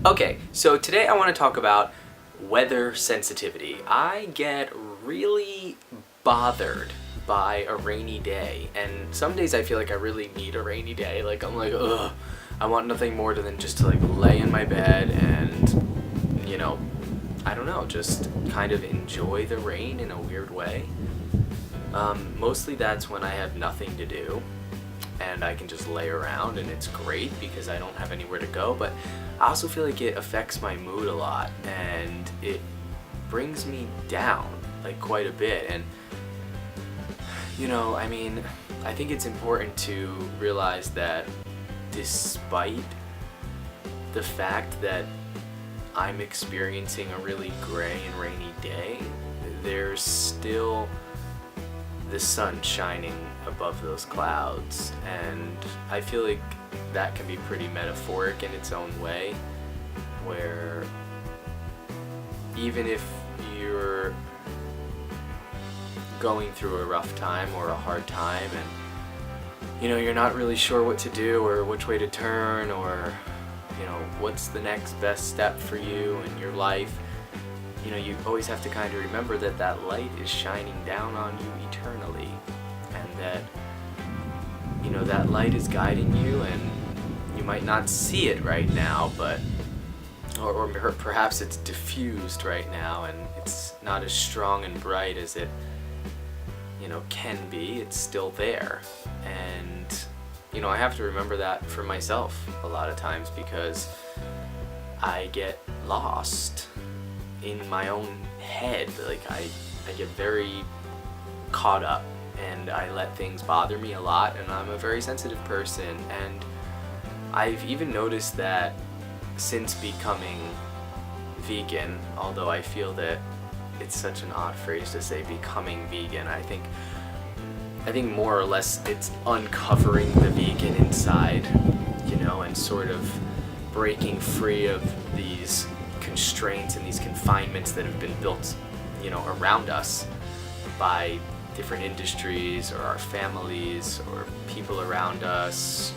Okay, so today I want to talk about weather sensitivity. I get really bothered by a rainy day, and some days I feel like I really need a rainy day. Like, I'm like, ugh, I want nothing more than just to like lay in my bed and, I don't know, just kind of enjoy the rain in a weird way. Mostly that's when I have nothing to do and I can just lay around, and it's great because I don't have anywhere to go. But I also feel like it affects my mood a lot, and it brings me down like quite a bit. And I think it's important to realize that despite the fact that I'm experiencing a really gray and rainy day, there's still the sun shining above those clouds, and I feel like that can be pretty metaphoric in its own way, where even if you're going through a rough time or a hard time and you're not really sure what to do or which way to turn, or what's the next best step for you in your life, you always have to kind of remember that that light is shining down on you eternally, and that that light is guiding you, and you might not see it right now, but or perhaps it's diffused right now and it's not as strong and bright as it can be. It's still there, and I have to remember that for myself a lot of times, because I get lost in my own head. Like I get very caught up, and I let things bother me a lot, and I'm a very sensitive person. And I've even noticed that since becoming vegan, although I feel that it's such an odd phrase to say, becoming vegan, I think more or less it's uncovering the vegan inside, and sort of breaking free of these constraints and these confinements that have been built, around us by different industries or our families or people around us.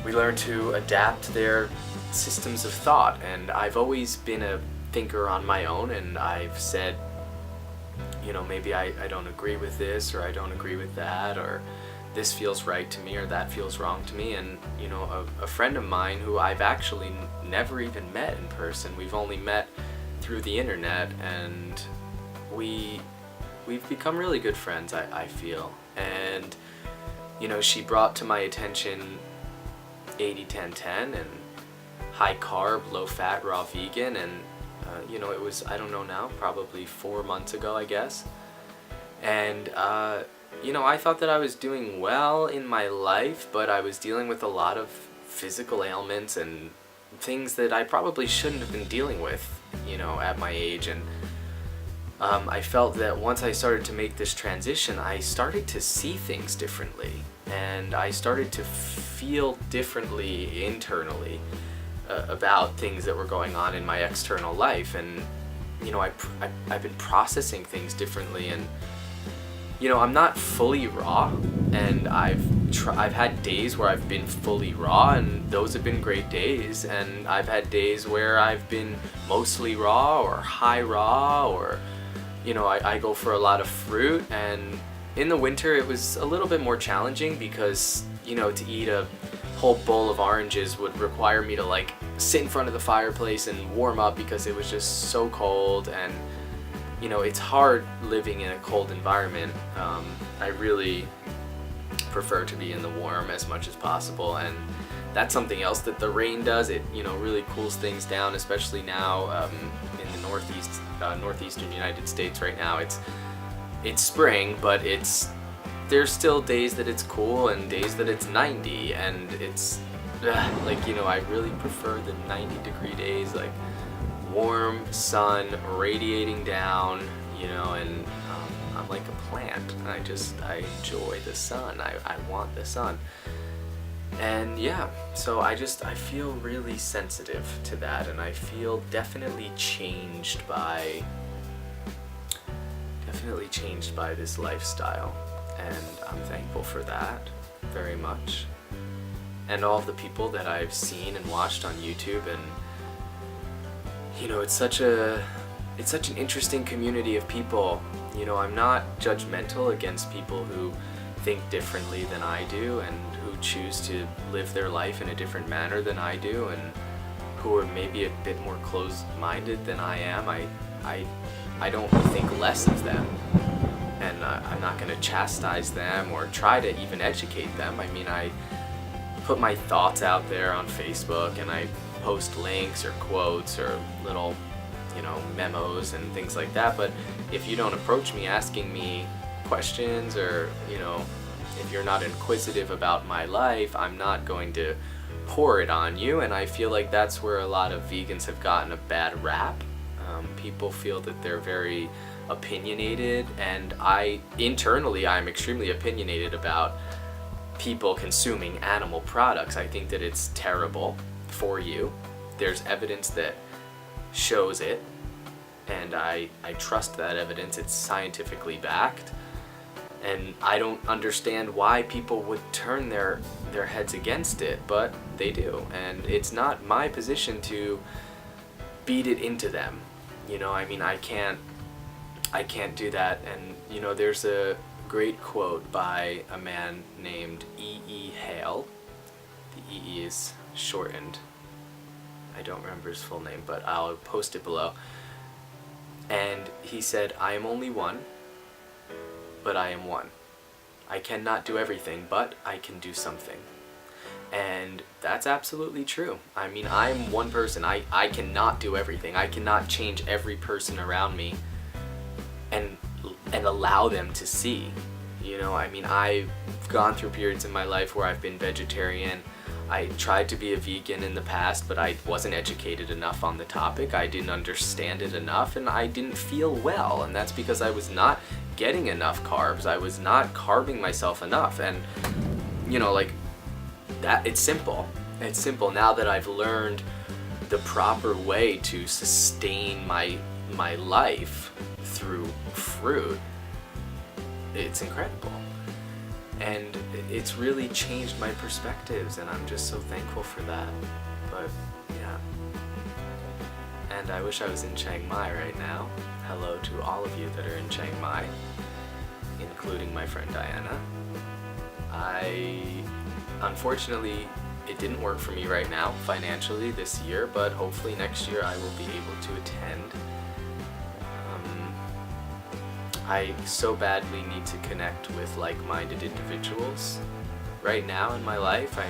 We learn to adapt their systems of thought, and I've always been a thinker on my own, and I've said, maybe I don't agree with this, or I don't agree with that, or this feels right to me or that feels wrong to me. And a friend of mine who I've actually never even met in person, we've only met through the internet, and we've become really good friends, I feel. And she brought to my attention 80-10-10 and high carb, low fat, raw vegan, and it was, I don't know now, probably 4 months ago, I guess. And I thought that I was doing well in my life, but I was dealing with a lot of physical ailments and things that I probably shouldn't have been dealing with, at my age. And I felt that once I started to make this transition, I started to see things differently, and I started to feel differently internally about things that were going on in my external life. And I've been processing things differently, and I'm not fully raw, and I've had days where I've been fully raw, and those have been great days. And I've had days where I've been mostly raw or high raw, or I go for a lot of fruit. And in the winter it was a little bit more challenging because to eat a whole bowl of oranges would require me to like sit in front of the fireplace and warm up, because it was just so cold. And it's hard living in a cold environment. I really prefer to be in the warm as much as possible, and that's something else that the rain does. It really cools things down, especially now in the northeastern United States right now. It's spring, but there's still days that it's cool and days that it's 90, and it's I really prefer the 90-degree days, like warm sun radiating down, and I'm like a plant. I enjoy the sun. I want the sun. And yeah, so I feel really sensitive to that, and I feel definitely changed by this lifestyle, and I'm thankful for that very much. and all of the people that I've seen and watched on YouTube, and you know, it's such an interesting community of people. You know, I'm not judgmental against people who think differently than I do and who choose to live their life in a different manner than I do, and who are maybe a bit more closed-minded than I am. I don't think less of them, and I'm not going to chastise them or try to even educate them. I mean, I put my thoughts out there on Facebook, and I post links or quotes or little, you know, memos and things like that. But if you don't approach me asking me questions, or, you know, if you're not inquisitive about my life, I'm not going to pour it on you. And I feel like that's where a lot of vegans have gotten a bad rap. People feel that they're very opinionated, and internally I'm extremely opinionated about people consuming animal products. I think that it's terrible for you. There's evidence that shows it, and I trust that evidence. It's scientifically backed, and I don't understand why people would turn their heads against it, but they do, and it's not my position to beat it into them. You know, I mean, I can't do that. And you know, there's a great quote by a man named Hale. The E is shortened. I don't remember his full name, but I'll post it below. And he said, "I am only one, but I am one. I cannot do everything, but I can do something." And that's absolutely true. I mean, I'm one person. I cannot do everything. I cannot change every person around me and allow them to see. You know, I mean, I've gone through periods in my life where I've been vegetarian. I tried to be a vegan in the past, but I wasn't educated enough on the topic. I didn't understand it enough, and I didn't feel well. And that's because I was not getting enough carbs. I was not carbing myself enough. And, you know, like, that, it's simple. It's simple. Now that I've learned the proper way to sustain my life through fruit, it's incredible. And it's really changed my perspectives, and I'm just so thankful for that. But yeah. And I wish I was in Chiang Mai right now. Hello to all of you that are in Chiang Mai, including my friend Diana. Unfortunately, it didn't work for me right now financially this year, but hopefully next year I will be able to attend. I so badly need to connect with like-minded individuals right now in my life. I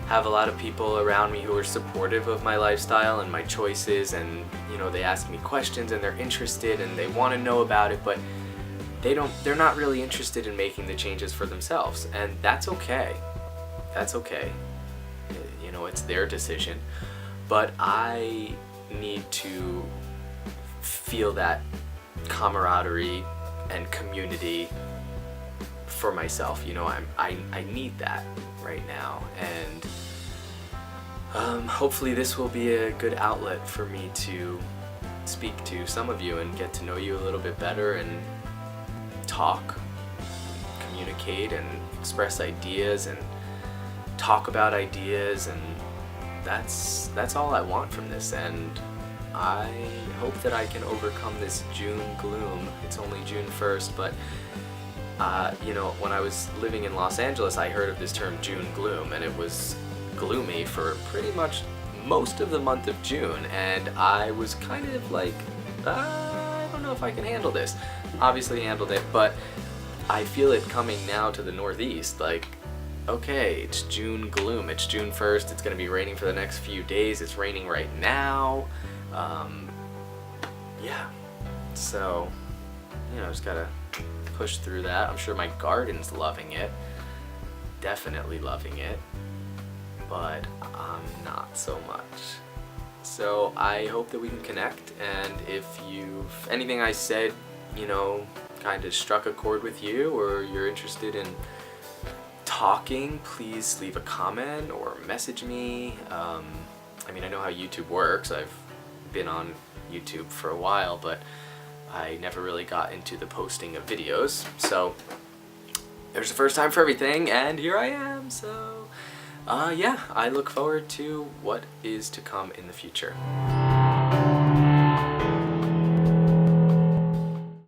have a lot of people around me who are supportive of my lifestyle and my choices, and you know, they ask me questions and they're interested and they want to know about it, but they're not really interested in making the changes for themselves, and that's okay. That's okay. You know, it's their decision. But I need to feel that camaraderie and community for myself. You know, I need that right now, and hopefully this will be a good outlet for me to speak to some of you and get to know you a little bit better, and talk, communicate, and express ideas, and talk about ideas, and that's all I want from this. And I hope that I can overcome this June gloom. It's only June 1st, but you know, when I was living in Los Angeles, I heard of this term June gloom, and it was gloomy for pretty much most of the month of June, and I was kind of like, I don't know if I can handle this. Obviously handled it, but I feel it coming now to the Northeast. Like, okay, it's June gloom, it's June 1st, it's gonna be raining for the next few days, it's raining right now. Yeah, so, you know, just gotta push through that. I'm sure my garden's loving it, definitely loving it, but I'm not so much. So I hope that we can connect, and if anything I said, you know, kind of struck a chord with you, or you're interested in talking, please leave a comment or message me. I mean, I know how YouTube works. I've been on YouTube for a while, but I never really got into the posting of videos. So there's a first time for everything, and here I am. So Yeah, I look forward to what is to come in the future.